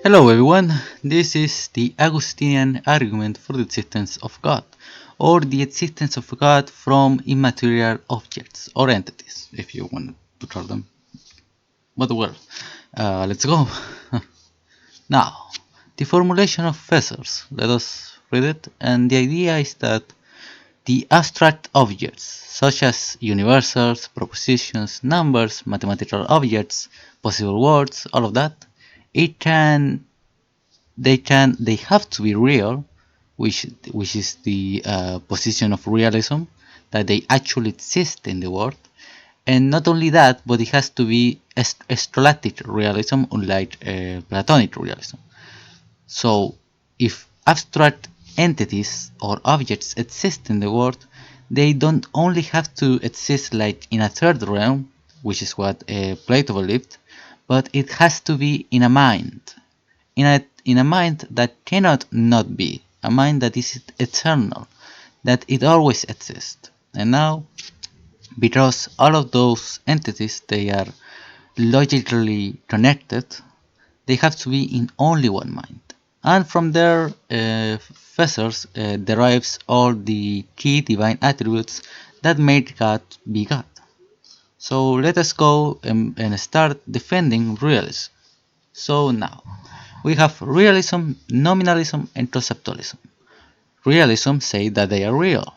Hello everyone, this is the Agustinian argument for the existence of God, or the existence of God from immaterial objects or entities, if you want to call them. But well, let's go. Now, the formulation of Feser's, let us read it, and the idea is that the abstract objects, such as universals, propositions, numbers, mathematical objects, possible words, all of that, it can they have to be real, which is the position of realism, that they actually exist in the world, and not only that, but it has to be scholastic realism, unlike Platonic realism. So, if abstract entities or objects exist in the world, they don't only have to exist like in a third realm, which is what Plato believed, but it has to be in a mind, in a mind that cannot not be, a mind that is eternal, that it always exists. And now, because all of those entities they are logically connected, they have to be in only one mind. And from there, Feser derives all the key divine attributes that made God be God. So let us go and start defending realism. So now, we have realism, nominalism, and conceptualism. Realism say that they are real.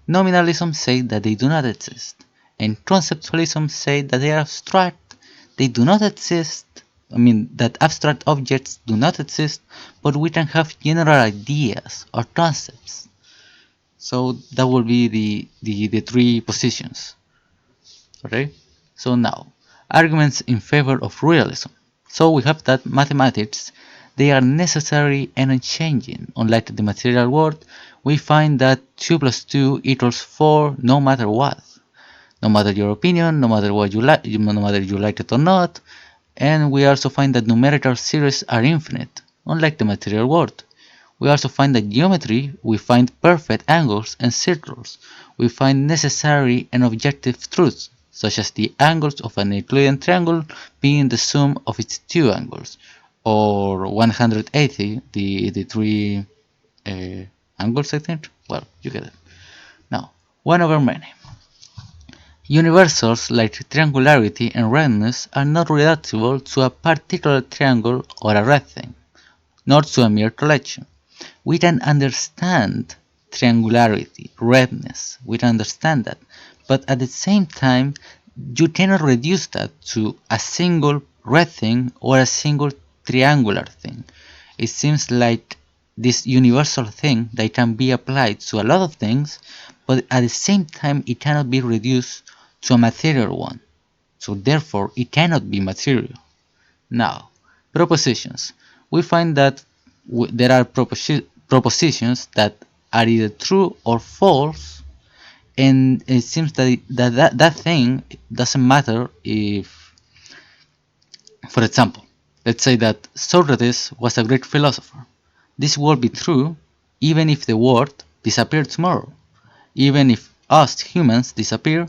Nominalism say that they do not exist. And conceptualism say that they are abstract. They do not exist. That abstract objects do not exist, but we can have general ideas or concepts. So that will be the three positions. Okay? So now, arguments in favor of realism. So we have that mathematics, they are necessary and unchanging. Unlike the material world, we find that 2 plus 2 equals 4 no matter what. No matter your opinion, no matter what you like, no matter you like it or not. And we also find that numerical series are infinite, unlike the material world. We also find that geometry, we find perfect angles and circles. We find necessary and objective truths, such as the angles of an Euclidean triangle being the sum of its two angles, or 180, the three angles, I think. Well, you get it. Now, 1 over many. Universals like triangularity and redness are not reducible to a particular triangle or a red thing, nor to a mere collection. We can understand triangularity, redness, we can understand that, but at the same time, you cannot reduce that to a single red thing or a single triangular thing. It seems like this universal thing that can be applied to a lot of things, but at the same time, it cannot be reduced to a material one. So therefore, it cannot be material. Now, propositions. We find that there are propositions that are either true or false, and it seems that thing doesn't matter if, for example, let's say that Socrates was a Greek philosopher. This will be true even if the world disappeared tomorrow. Even if us humans disappear,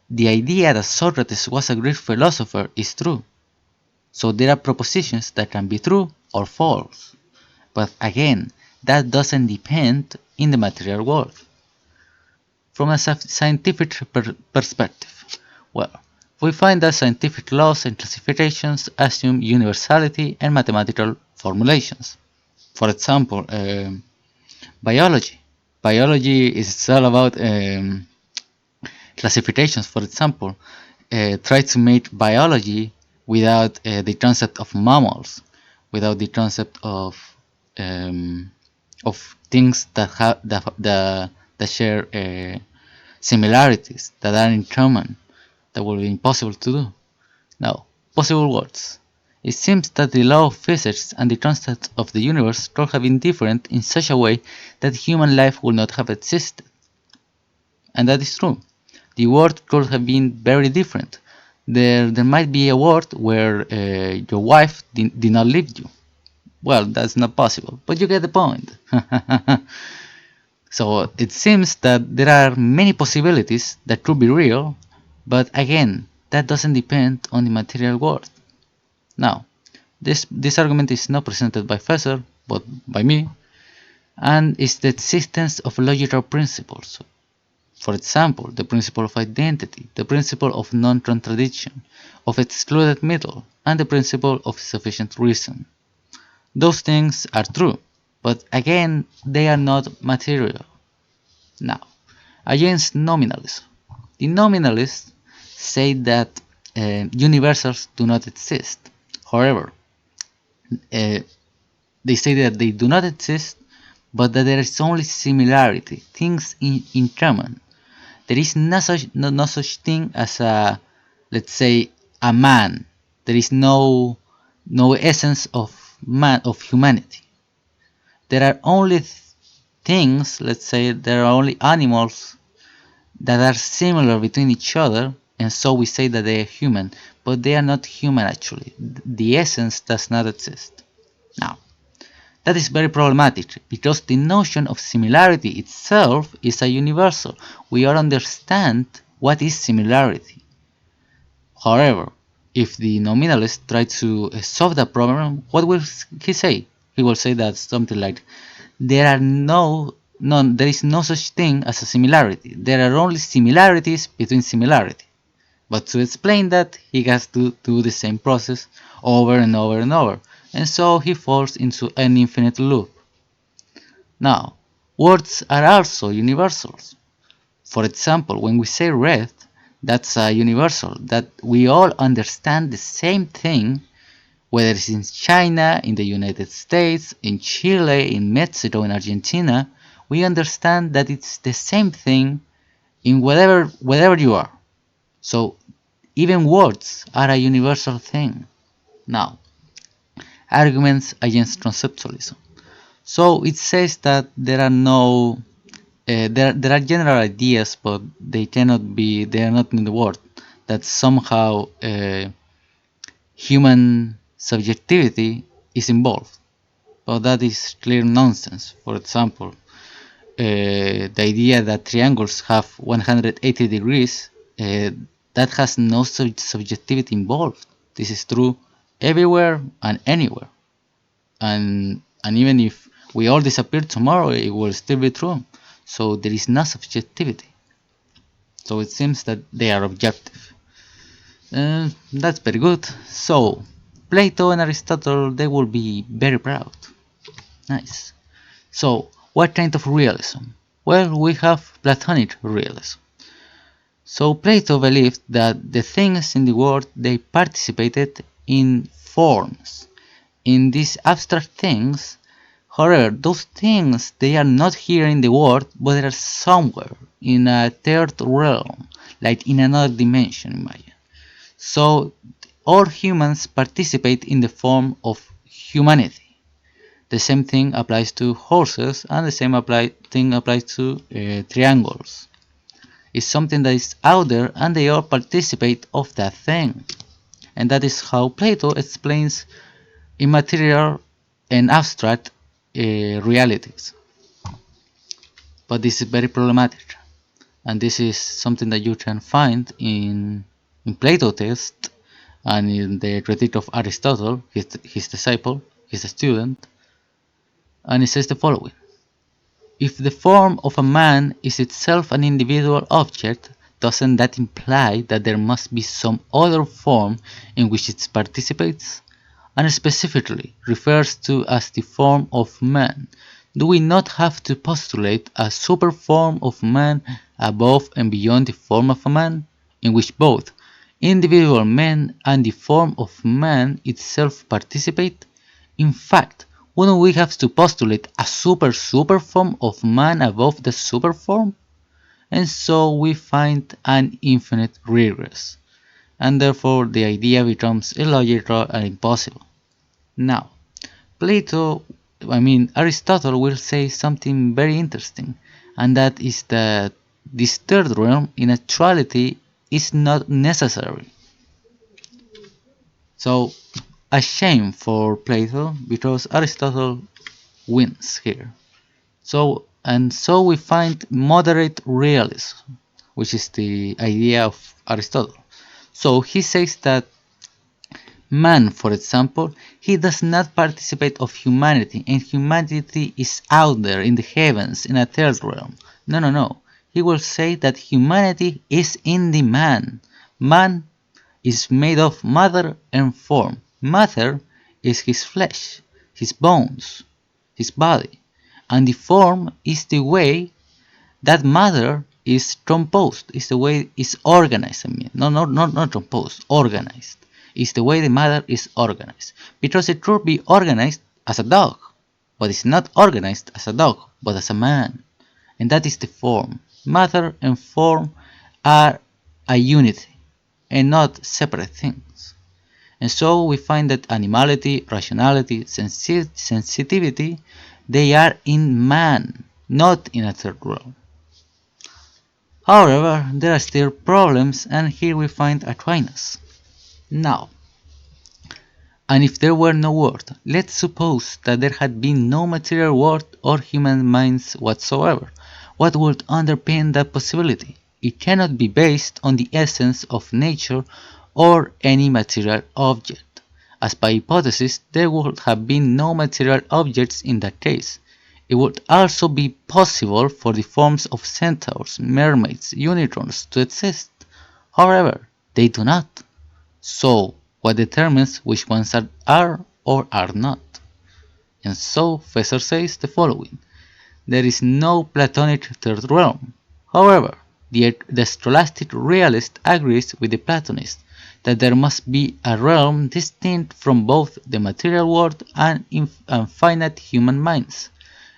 the idea that Socrates was a Greek philosopher is true. So there are propositions that can be true or false. But again, that doesn't depend in the material world. From a scientific perspective, well, we find that scientific laws and classifications assume universality and mathematical formulations. For example, biology. Biology is all about classifications. For example, try to make biology without the concept of mammals, without the concept of things that have that share similarities that are in common, that will be impossible to do. Now, possible worlds. It seems that the law of physics and the concept of the universe could have been different in such a way that human life would not have existed. And that is true. The world could have been very different. There might be a world where your wife did not leave you. Well, that's not possible, but you get the point. So it seems that there are many possibilities that could be real, but again, that doesn't depend on the material world. Now, This argument is not presented by Feser, but by me, and is the existence of logical principles. For example, the principle of identity, the principle of non-contradiction, of excluded middle, and the principle of sufficient reason. Those things are true, but again, they are not material. Now, against nominalism. The nominalists say that universals do not exist. However, uh, they say that they do not exist, but that there is only similarity, things in common. There is no such thing as a, let's say, a man. There is no essence of man, of humanity. There are only things, let's say, there are only animals that are similar between each other, and so we say that they are human, but they are not human actually. The essence does not exist. Now, that is very problematic because the notion of similarity itself is a universal. We all understand what is similarity. However, if the nominalist tries to solve that problem, what will he say? He will say that something like, there is no such thing as a similarity. There are only similarities between similarity. But to explain that, he has to do the same process over and over and over, and so he falls into an infinite loop. Now, words are also universals. For example, when we say red, that's a universal, that we all understand the same thing, whether it's in China, in the United States, in Chile, in Mexico, in Argentina, we understand that it's the same thing in wherever you are. So even words are a universal thing. Now, arguments against conceptualism. So it says that there are no there are general ideas, but they are not in the world. That somehow human subjectivity is involved. But that is clear nonsense. For example, the idea that triangles have 180 degrees, that has no subjectivity involved. This is true everywhere and anywhere. And even if we all disappear tomorrow, it will still be true. So there is no subjectivity. So it seems that they are objective. That's very good. So Plato and Aristotle, they will be very proud. Nice. So what kind of realism? Well, we have Platonic realism. So Plato believed that the things in the world, they participated in forms, in these abstract things. However, those things, they are not here in the world, but they are somewhere in a third realm, like in another dimension, imagine. So all humans participate in the form of humanity. The same thing applies to horses, and the same thing applies to triangles. It's something that is out there, and they all participate of that thing. And that is how Plato explains immaterial and abstract realities. But this is very problematic, and this is something that you can find in Plato text and in the critique of Aristotle, his disciple, his student, and it says the following. If the form of a man is itself an individual object, doesn't that imply that there must be some other form in which it participates? And specifically refers to as the form of man. Do we not have to postulate a super form of man above and beyond the form of a man, in which both individual men and the form of man itself participate? In fact, wouldn't we have to postulate a super form of man above the super form? And so we find an infinite regress, and therefore the idea becomes illogical and impossible. Now, Aristotle will say something very interesting, and that is that this third realm in actuality is not necessary. So, a shame for Plato because Aristotle wins here. So we find moderate realism, which is the idea of Aristotle. So he says that Man, for example, he does not participate of humanity, and humanity is out there in the heavens in a third realm. No, no, no. He will say that humanity is in the man. Man is made of matter and form. Matter is his flesh, his bones, his body, and the form is the way that matter is composed, is the way it's organized. I mean, not composed, organized. Is the way the matter is organized. Because it could be organized as a dog, but it's not organized as a dog, but as a man. And that is the form. Matter and form are a unity and not separate things. And so we find that animality, rationality, sensitivity, they are in man, not in a third realm. However, there are still problems, and here we find Aquinas. Now, and if there were no world, let's suppose that there had been no material world or human minds whatsoever. What would underpin that possibility? It cannot be based on the essence of nature or any material object, as by hypothesis there would have been no material objects in that case. It would also be possible for the forms of centaurs, mermaids, unicorns to exist. However, they do not. So, what determines which ones are or are not? And so, Feser says the following: there is no Platonic third realm. However, the scholastic realist agrees with the Platonist that there must be a realm distinct from both the material world and finite human minds.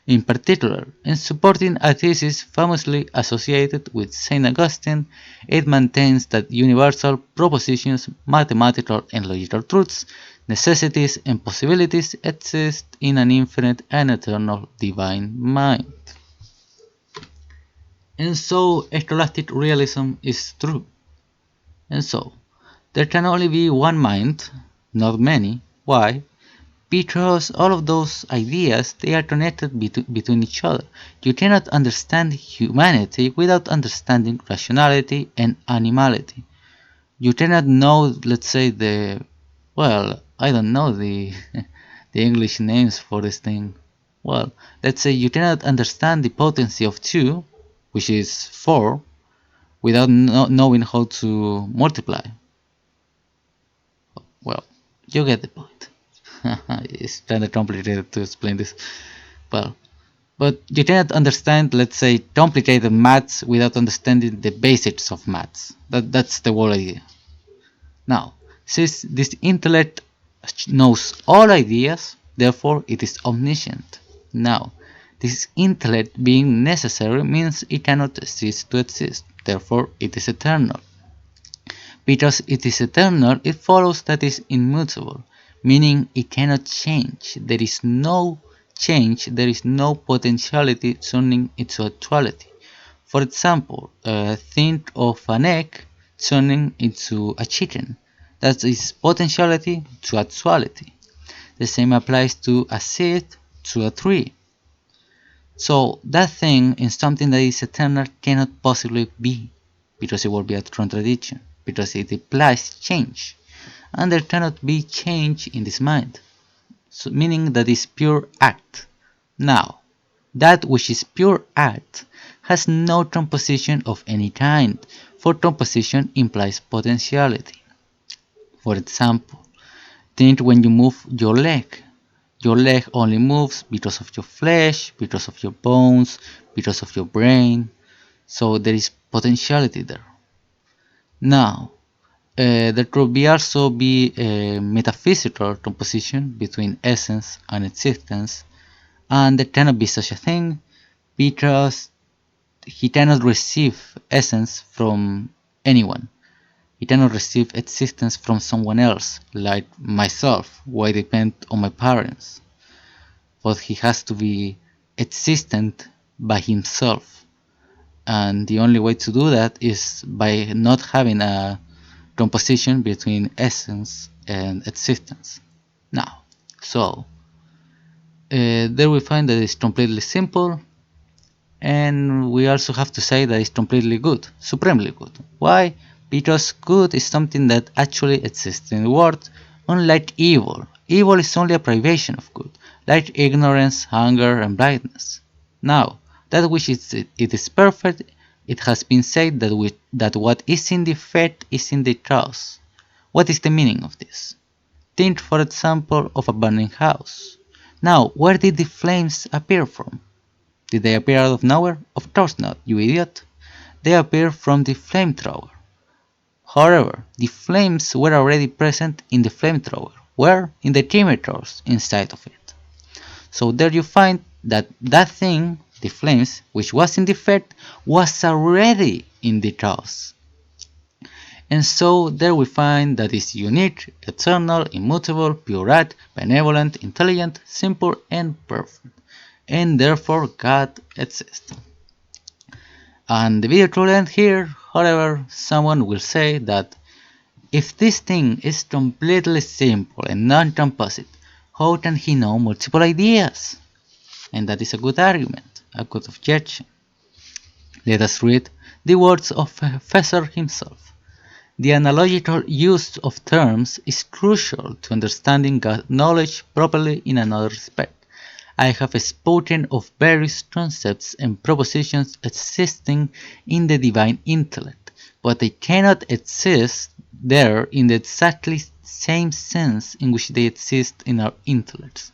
In particular, in supporting a thesis famously associated with St. Augustine, it maintains that universal propositions, mathematical and logical truths, necessities and possibilities exist in an infinite and eternal divine mind. And so, scholastic realism is true. And so, there can only be one mind, not many. Why? Because all of those ideas, they are connected between each other. You cannot understand humanity without understanding rationality and animality. You cannot know, let's say, I don't know the the English names for this thing. Well, let's say you cannot understand the potency of 2, which is 4, without knowing how to multiply. Well, you get the point. It's kind of complicated to explain this. Well, but you cannot understand, let's say, complicated maths without understanding the basics of maths. That's the whole idea. Now, since this intellect knows all ideas, therefore it is omniscient. Now, this intellect being necessary means it cannot cease to exist, therefore it is eternal. Because it is eternal, it follows that it is immutable, meaning it cannot change. There is no change, there is no potentiality turning into actuality. For example, think of an egg turning into a chicken. That is potentiality to actuality. The same applies to a seed to a tree. So that thing in something that is eternal cannot possibly be, because it will be a contradiction, because it implies change, and there cannot be change in this mind, so meaning that is pure act. Now, that which is pure act has no composition of any kind, for composition implies potentiality. For example, think when you move your leg. Your leg only moves because of your flesh, because of your bones, because of your brain. So there is potentiality there. Now, there could also be a metaphysical composition between essence and existence, and there cannot be such a thing because he cannot receive essence from anyone. He cannot receive existence from someone else, like myself, who I depend on my parents. But he has to be existent by himself. And the only way to do that is by not having a composition between essence and existence. Now, so there we find that it's completely simple, and we also have to say that it's completely good, supremely good. Why? Because good is something that actually exists in the world, Unlike evil, evil is only a privation of good, like ignorance, hunger, and blindness. Now, that which it is perfect, it has been said that what is in defect is in the cause. What is the meaning of this? Think, for example, of a burning house. Now, where did the flames appear from? Did they appear out of nowhere? Of course not, you idiot. They appear from the flamethrower. However, the flames were already present in the flamethrower, were in the chemicals inside of it. So there you find that that thing, the flames, which was in defect, was already in the cause. And so there we find that is unique, eternal, immutable, pure, benevolent, intelligent, simple, and perfect. And therefore God exists. And the video will end here. However, someone will say that if this thing is completely simple and non-composite, how can he know multiple ideas? And that is a good argument, a good objection. Let us read the words of Feser himself. The analogical use of terms is crucial to understanding God knowledge properly in another respect. I have spoken of various concepts and propositions existing in the divine intellect, but they cannot exist there in the exactly same sense in which they exist in our intellects.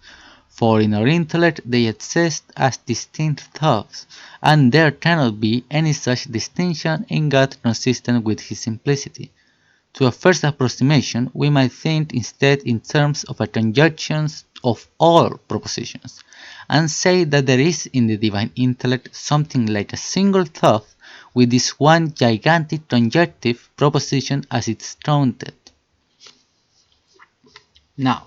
For in our intellect they exist as distinct thoughts, and there cannot be any such distinction in God consistent with his simplicity. To a first approximation, we might think instead in terms of a conjunction of all propositions, and say that there is in the divine intellect something like a single thought with this one gigantic conjunctive proposition as its content. Now,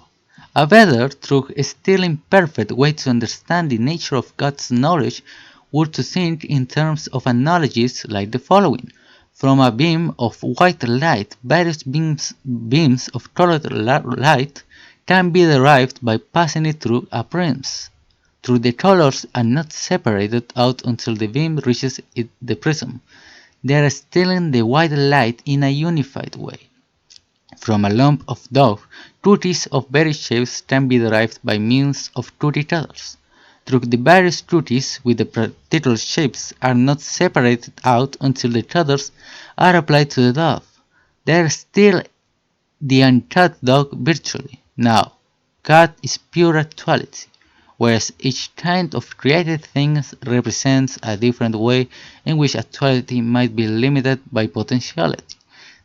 a better, though still imperfect way to understand the nature of God's knowledge would to think in terms of analogies like the following. From a beam of white light, various beams of colored light can be derived by passing it through a prism. Through the colors are not separated out until the beam reaches the prism. They are stealing the white light in a unified way. From a lump of dough, truths of various shapes can be derived by means of truth colors. Through the various truths with the particular shapes are not separated out until the colors are applied to the dough. They are still the untaught dog virtually. Now, God is pure actuality, whereas each kind of created thing represents a different way in which actuality might be limited by potentiality.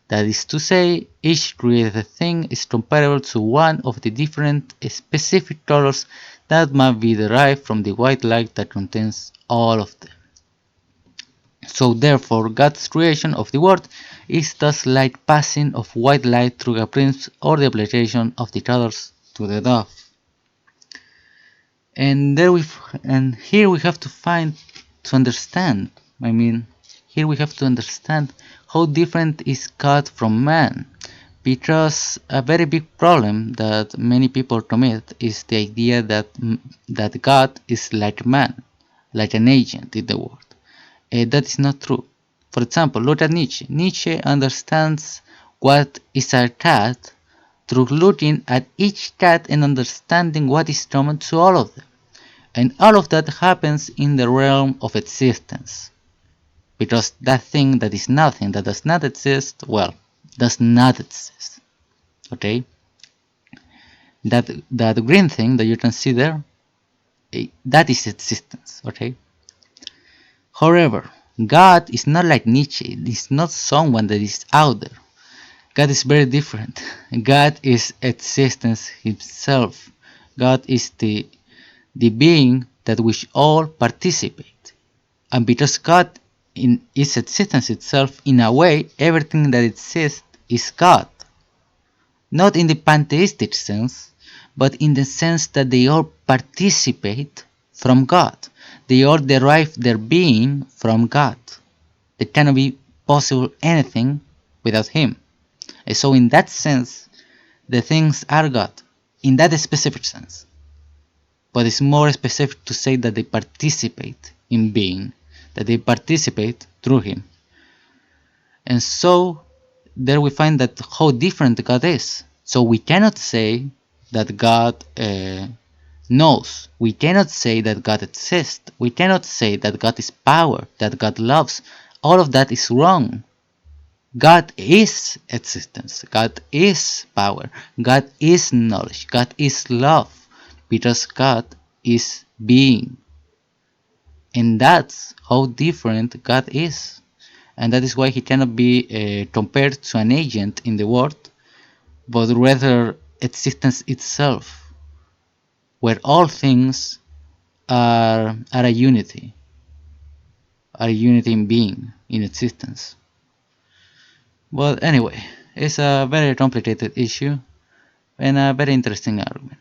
That is to say, each created thing is comparable to one of the different specific colors that might be derived from the white light that contains all of them. So therefore, God's creation of the world is thus like passing of white light through a prism or the application of the colors to the dove. And here we have to understand. Here we have to understand how different is God from man, because a very big problem that many people commit is the idea that God is like man, like an agent in the world. That is not true. For example, look at Nietzsche. Nietzsche understands what is a cat through looking at each cat and understanding what is common to all of them. And all of that happens in the realm of existence. Because that thing that is nothing, that does not exist, well, does not exist. Okay? That green thing that you can see there, that is existence. Okay? However, God is not like Nietzsche. He's not someone that is out there. God is very different. God is existence himself. God is the being that we all participate. And because God is existence itself, in a way, everything that exists is God. Not in the pantheistic sense, but in the sense that they all participate from God. They all derive their being from God. There cannot be possible anything without Him. And so in that sense, the things are God. In that specific sense. But it's more specific to say that they participate in being, that they participate through Him. And so there we find that how different God is. So we cannot say that God knows. We cannot say that God exists. We cannot say that God is power, that God loves. All of that is wrong. God is existence. God is power. God is knowledge. God is love. Because God is being. And that's how different God is. And that is why he cannot be compared to an agent in the world, but rather existence itself, where all things are a unity in being, in existence. But anyway, it's a very complicated issue and a very interesting argument.